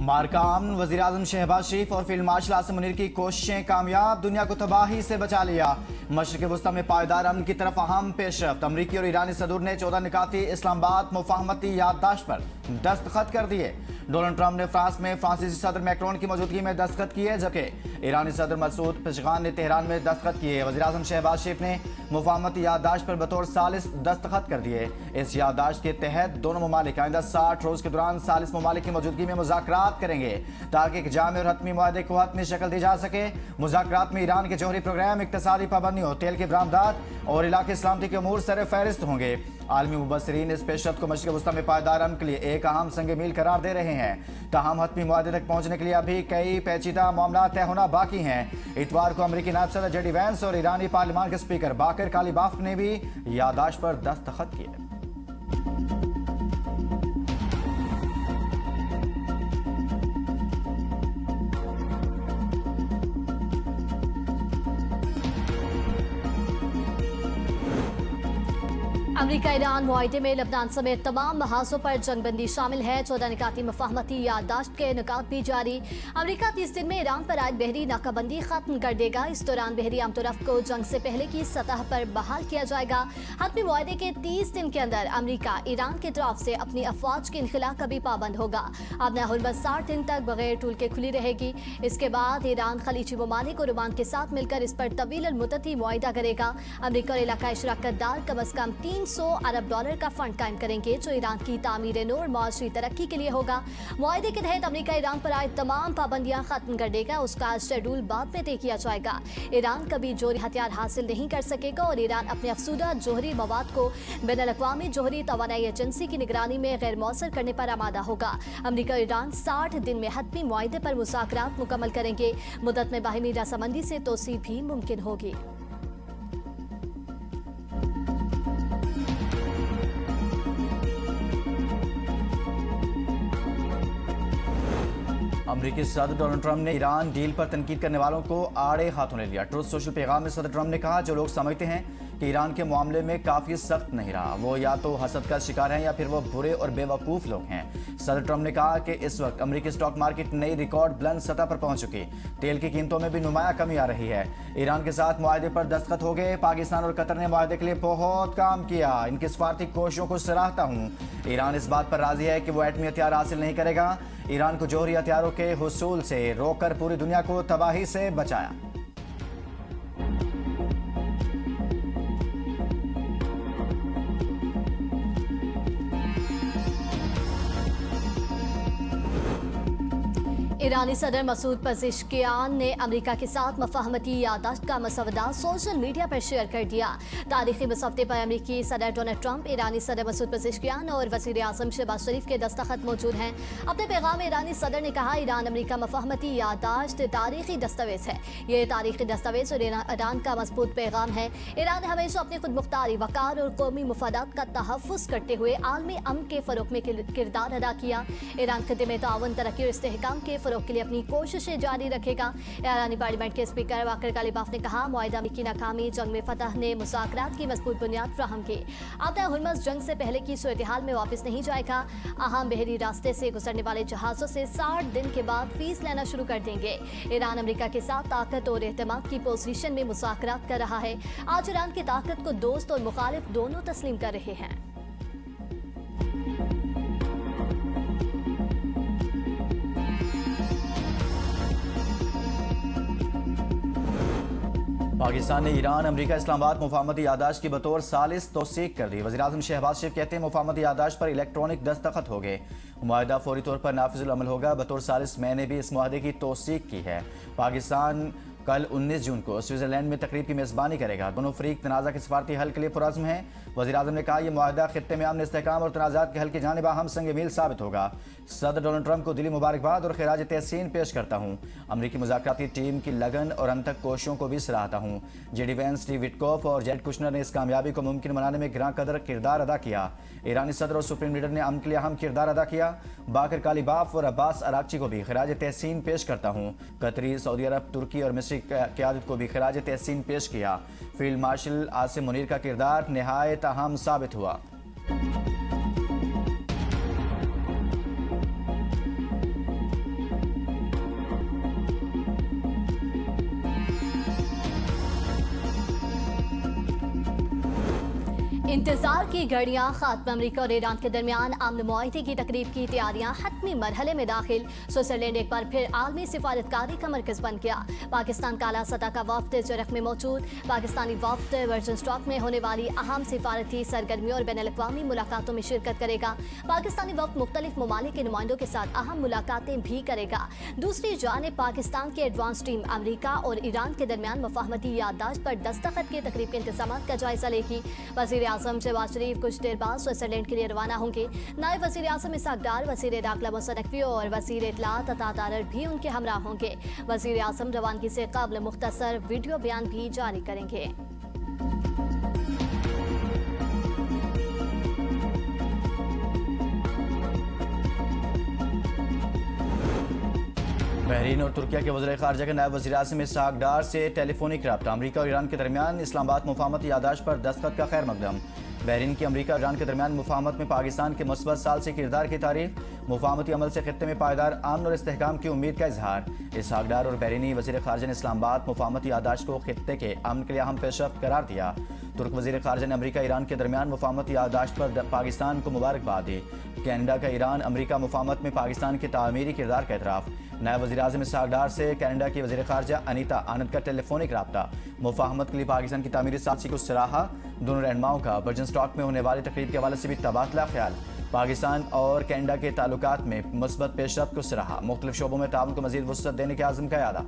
मारकाम वज़ीर-ए-आज़म शहबाज शरीफ और field marshal Asim Munir की कोशिशें कामयाब, दुनिया को तबाही से बचा लिया। मशरिक़ वस्ता में पायदार अमन की तरफ अहम पेशरफ्त। अमरीकी और ईरानी सदूर ने 14 निकाती इस्लामाबाद मुफाहमती याददाश्त पर दस्तखत कर दिए। डोनाल्ड ट्रंप ने फ्रांस में फ्रांसीसी सदर मैक्रोन की मौजूदगी में दस्तखत किए, जबकि ईरानी सदर मसूद पेशगान ने तेहरान में दस्तखत किए। वज़ीर-ए-आज़म शहबाज शरीफ ने मुफाहमती याददाश्त पर बतौर सालिस दस्तखत कर दिए। इस याददाश्त के तहत दोनों ममालिक आइंदा 60 रोज के दौरान सालिस ममालिक की मौजूदगी में मुज़ाकरात करेंगे ताकि एक जामे और हतमी मुआहदे को हतमी शक्ल दी जा सके। मुज़ाकरात में ईरान के जौहरी प्रोग्राम, इक़्तिसादी पाबंदियों, तेल की बरामदात और इलाके सलामती के अमूर सर फहरिस्त होंगे। आलमी मुबस्सिरीन इस पेशरफ्त को मशरिक़ वस्ता में पायदार अमन के लिए एक अहम संग मील करार दे रहे हैं। ताहम हतमी मुआहदे तक पहुंचने के लिए अभी कई पेचीदा मामला तय होना बाकी हैं। इतवार को अमरीकी नायब सदर जेडी वैंस और ईरानी पार्लियामान के स्पीकर बाकर कालीबाफ ने भी याददाश्त पर दस्तखत किए। अमरीका ईरान मुआहदे में लबनान समेत तमाम महाजों पर जंगबंदी शामिल है। 14 निकाती मुफाहमती याददाश्त के निकात भी जारी। अमरीका 30 दिन में ईरान पर आयद बहरी नाकाबंदी खत्म कर देगा। इस दौरान बहरी आमतोरफ को जंग से पहले की सतह पर बहाल किया जाएगा। हतमी मुआहदे के 30 दिन के अंदर अमरीका ईरान की तरफ से अपनी अफवाज के इनखला का भी पाबंद होगा। अब हुर्मत 60 दिन तक बगैर टूल के खुली रहेगी। इसके बाद ईरान खलीजी ममालिक और ओमान के साथ मिलकर इस पर तवील मुद्दती मुआहिदा करेगा। अमरीका और इलाकाई शराकतदार कम अज कम 300 अरब डॉलर का फंड कायम करेंगे, जो ईरान की तामीर नौ और माशी तरक्की के लिए होगा। मुआहिदे के तहत अमरीका ईरान पर आए तमाम पाबंदियां खत्म कर देगा। उसका शेड्यूल बाद में तय किया जाएगा। ईरान कभी जोहरी हथियार हासिल नहीं कर सकेगा और ईरान अपने अफसूदा जोहरी मवाद को बैनुल-अक़वामी जोहरी तवानाई एजेंसी की निगरानी में गैर मौसर करने पर आमादा होगा। अमरीका और ईरान 60 दिन में हतमी मुआहिदे पर मुज़ाकरात मुकम्मल करेंगे। मुद्दत में बाहिमी रजामंदी से तोसी भी मुमकिन होगी। अमरीकी सदर डोनाल्ड ट्रंप ने ईरान डील पर तनकीद करने वालों को आड़े हाथों ले लिया। ट्रुथ सोशल पैगाम में सदर ट्रंप ने कहा, जो लोग समझते हैं कि ईरान के मामले में काफ़ी सख्त नहीं रहा, वो या तो हसद का शिकार हैं या फिर वो बुरे और बेवकूफ़ लोग हैं। सदर ट्रंप ने कहा कि इस वक्त अमरीकी स्टॉक मार्केट नई रिकॉर्ड बुलंद सतह पर पहुंच चुकी, तेल की कीमतों में भी नुमाया कमी आ रही है। ईरान के साथ मुआहदे पर दस्तखत हो गए। पाकिस्तान और कतर ने मुआहदे के लिए बहुत काम किया, इनकी स्वार्थी कोशिशों को सराहता हूँ। ईरान इस बात पर राजी है कि वो एटमी हथियार हासिल नहीं करेगा। ईरान को जौहरी हथियारों के हुसूल से रोककर पूरी दुनिया को तबाही से बचाया। ईरानी सदर मसूद पेज़ेश्कियान ने अमेरिका के साथ मुफाहमती याददाश्त का मसवदा सोशल मीडिया पर शेयर कर दिया। तारीखी मसवदे पर अमेरिकी सदर डोनाल्ड ट्रंप, ईरानी सदर मसूद पेज़ेश्कियान और वज़ीर-ए-आज़म शहबाज शरीफ के दस्तखत मौजूद हैं। अपने पैगाम में ईरानी सदर ने कहा, ईरान अमेरिका मुफाहमती याददाश्त तारीखी दस्तावेज है। ये तारीखी दस्तावेज और ईरान का मजबूत पैगाम है। ईरान ने हमेशा अपनी खुद मुख्तारी, वक़ार और कौमी मफादात का तहफ़्फ़ुज़ करते हुए आलमी अमन के फ़रोग़ में किरदार अदा किया। ईरान खित्ते में ताउन, तरक्की और इस्तेहकाम के फ़रोग़ के लिए अपनी कोशिशें जारी रखेगा। ईरानी पार्लियामेंट के स्पीकर बाकर कालीबाफ ने कहा, मुआहिदा की नाकामी जंग में फतह ने मुज़ाकरात की मजबूत बुनियाद फ्राहम की। अब हुर्मुज़ जंग से पहले की सूरत हाल में वापस नहीं जाएगा। अहम बहरी रास्ते से गुजरने वाले जहाज़ों से 60 दिन के बाद फीस लेना शुरू कर देंगे। ईरान अमेरिका के साथ ताकत और एहतमाद की पोजीशन में मुज़ाकरात कर रहा है। आज ईरान की ताकत को दोस्त और मुखालिफ दोनों तस्लीम कर रहे हैं। पाकिस्तान ने ईरान अमरीका इस्लामाबाद मुफाहमती याददाश्त की बतौर सालिस तौसीक कर दी। वज़ीर-ए-आज़म शहबाज शरीफ कहते हैं, मुफाहमती याददाश्त पर इलेक्ट्रॉनिक दस्तखत हो गए, मुआहिदा फौरी तौर पर नाफिजुल अमल होगा। बतौर सालिस मैंने भी इस मुआहदे की तौसीक की है। पाकिस्तान कल 19 जून को स्विट्ज़रलैंड में तकरीब की मेज़बानी करेगा। दोनों फ़रीक तनाज़ा के सफारती हल के लिए पुरज़्म हैं। वज़ीर-ए-आज़म ने कहा, यह मुआहिदा खित्ते में अमन, इस्तेहकाम और तनाज़ात के हल की जानिब अहम संग मील साबित होगा। सदर डोनाल्ड ट्रंप को दिली मुबारकबाद और खिराज तहसीन पेश करता हूँ। अमरीकी मुज़ाकराती टीम की लगन और अनथक कोशिशों को भी सराहता हूँ। जेडी वैंस, स्टीव विटकॉफ और जेरेड कुशनर ने इस कामयाबी को मुमकिन बनाने में गिरां कदर किरदार अदा किया। ईरानी सदर और सुप्रीम लीडर ने अमन के लिए अहम किरदार अदा किया। बाकर कालीबाफ और अब्बास अरागची को भी खिराज तहसीन पेश करता हूँ। कतरी, सऊदी अरब, तुर्की और मिस्र की क़यादत को भी खिराज तहसीन पेश किया। फील्ड मार्शल आसिम मुनीर का किरदार निहायत अहम साबित हुआ। इंतजार की घड़ियां खात्मा अमरीका और ईरान के दरमियान अमन मुआहदे की तकरीब की तैयारियां हतमी मरहले में दाखिल। स्विट्जरलैंड एक बार फिर आलमी सिफारतकारी का मरकज बन गया। पाकिस्तान का आला सतह का वफ्द जरख में मौजूद। पाकिस्तानी वफ्द वर्जिन स्टॉक में होने वाली अहम सिफारती सरगर्मियों और बैनुल-अक़वामी मुलाकातों में शिरकत करेगा। पाकिस्तानी वफ्द मुख्तलिफ ममालिक के नुमाइंदों के साथ अहम मुलाकातें भी करेगा। दूसरी जानिब पाकिस्तान की एडवांस टीम अमरीका और ईरान के दरमियान मुफाहमती याददाश्त पर दस्तखत की तकरीब के इंतजाम का जायजा लेगी। वज़ीर आज़म शहबाज शरीफ कुछ देर बाद स्विट्जरलैंड के लिए रवाना होंगे। नायब वज़ीर आज़म इसहाक डार, वज़ीर दाखिला मोहसिन नकवी और वज़ीर इत्तलात अता तारर भी उनके हमरा होंगे। वज़ीर आज़म रवानगी से कबल मुख्तसर वीडियो बयान भी जारी करेंगे। बहरीन और तुर्किया के वज़ीर ख़ारजा के नायब वज़ीर आज़म इसहाक डार से टेलीफोनिक रब्ता। अमरीका और ईरान के दरमियान इस्लामाबाद मुफाहमत याददाश्त पर दस्तखत का खैर मकदम। बहरीन की अमरीका और ईरान के दरमियान मुफाहमत में पाकिस्तान के मुस्बत साल से किरदार की तारीफ। मुफाहमती अमल से खित्ते में पायदार अमन और इस्तेहकाम की उम्मीद का इजहार। इसहाक डार और बहरीनी वज़ीर ख़ारजा ने इस्लामाबाद मुफाहमती याददाश्त को खित्ते के अमन के लिए अहम पेशरफ्त करार दिया। तुर्क वज़ीर ख़ारजा ने अमरीका ईरान के दरमियान मुफाहमती याददाश्त पर पाकिस्तान को मुबारकबाद दी। कैनेडा का ईरान अमरीका मुफाहमत में पाकिस्तान के तामीरी किरदार का एतराफ़। नायब वज़ीर आज़म इसहाक डार से कैनेडा की वज़ीर ख़ारजा अनीता आनंद का टेलीफोनिक रब्ता। मुफाहमत के लिए पाकिस्तान की तामीरी साथी को सराहा। दोनों रहनुमाओं का वर्जिन स्टॉक में होने वाली तकरीब के हवाले से भी तबादला ख्याल। पाकिस्तान और कैनेडा के ताल्लुकात में मुस्बत पेशरफ्त को सराहा। मुख्तलिफ शोबों में ताउन को मज़ीद वुसअत देने के आज़म का इरादा।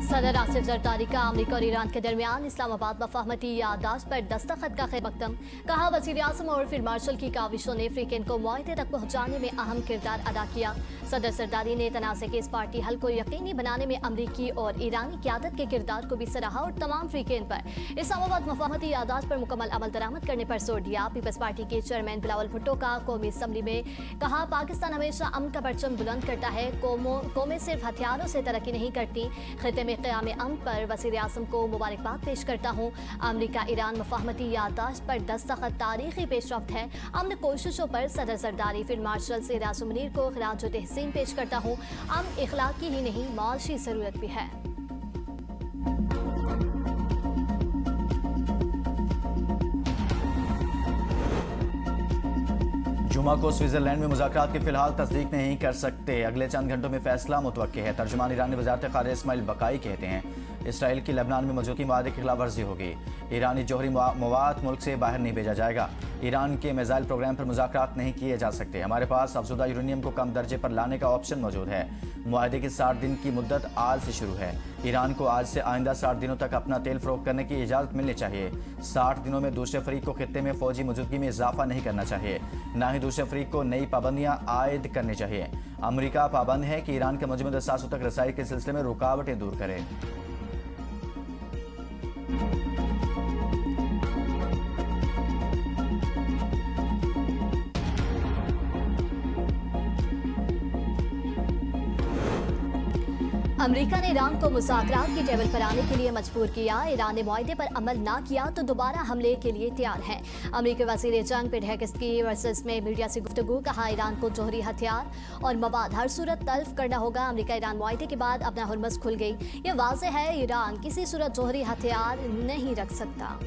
सदर आसिफ जरदारी का अमरीका और ईरान के दरमियान इस्लामाबाद मुफाहमती याददाश्त पर दस्तखत का खैर मकदम। कहा वज़ीर आज़म और फील्ड मार्शल की काविशों ने अफ्रीकन को मुआहदे तक पहुँचाने में अहम किरदार अदा किया। सदर जरदारी ने तनाज़े के इस पार्टी हल को यकीनी बनाने में अमरीकी और ईरानी क़यादत के किरदार को भी सराहा और तमाम अफ्रीकन पर इस्लामाबाद मुफाहमती याददाश्त पर मुकम्मल अमल दरामद करने पर जोर दिया। पीपल्स पार्टी के चेयरमैन बिलावल भुट्टो का कौमी असम्बली में कहा, पाकिस्तान हमेशा अमन का परचम बुलंद करता है। कौमें सिर्फ हथियारों से तरक्की नहीं करती। खित्ते में क़याम अमन पर वज़ीर आज़म को मुबारकबाद पेश करता हूँ। अमरीका ईरान मुफाहमती याददाश्त पर दस्तखत तारीखी पेशरफ्त है। अमन कोशिशों पर सदर जरदारी फील्ड मार्शल से रासुल मुनीर को खिराज तहसीन पेश करता हूँ। अमन इखलाकी ही नहीं माशी ज़रूरत भी है। जुमा को स्विट्जरलैंड में मुज़ाकरात की फिलहाल तस्दीक नहीं कर सकते। अगले चंद घंटों में फैसला मुतवक्के है। तर्जुमान ईरानी वज़ारत ख़ारिजा इस्माइल बकाई कहते हैं इसराइल की लेबनान में मौजूदगी माहदे की खिलाफ वर्जी होगी। ईरानी जौहरी मवाद मुल्क से बाहर नहीं भेजा जाएगा। ईरान के मिसाइल प्रोग्राम पर मुज़ाकरात नहीं किए जा सकते। हमारे पास अफजुदा यूरेनियम को कम दर्जे पर लाने का ऑप्शन मौजूद है। मुआहदे की 60 दिन की मुद्दत आज से शुरू है। ईरान को आज से आइंदा 60 दिनों तक अपना तेल फरोख्त करने की इजाज़त मिलनी चाहिए। 60 दिनों में दूसरे फरीक को खित्ते में फौजी मौजूदगी में इजाफा नहीं करना चाहिए। न ही दूसरे फरीक को नई पाबंदियां आयद करनी चाहिए। अमरीका पाबंद है कि ईरान के मजमूदा असासों तक रसाई के सिलसिले में रुकावटें दूर करे। अमरीका ने ईरान को मुज़ाकरात की टेबल पर आने के लिए मजबूर किया। ईरान ने मुआहदे पर अमल ना किया तो दोबारा हमले के लिए तैयार है। अमरीकी वज़ीर जंग पेट हेगेस्की वर्सेस में मीडिया से गुफ्तगू। कहा, ईरान को जौहरी हथियार और मवाद हर सूरत तल्फ करना होगा। अमरीका ईरान मुआहदे के बाद अपना हुरमस खुल गई। ये वाज़ेह है ईरान किसी सूरत जौहरी हथियार नहीं रख सकता।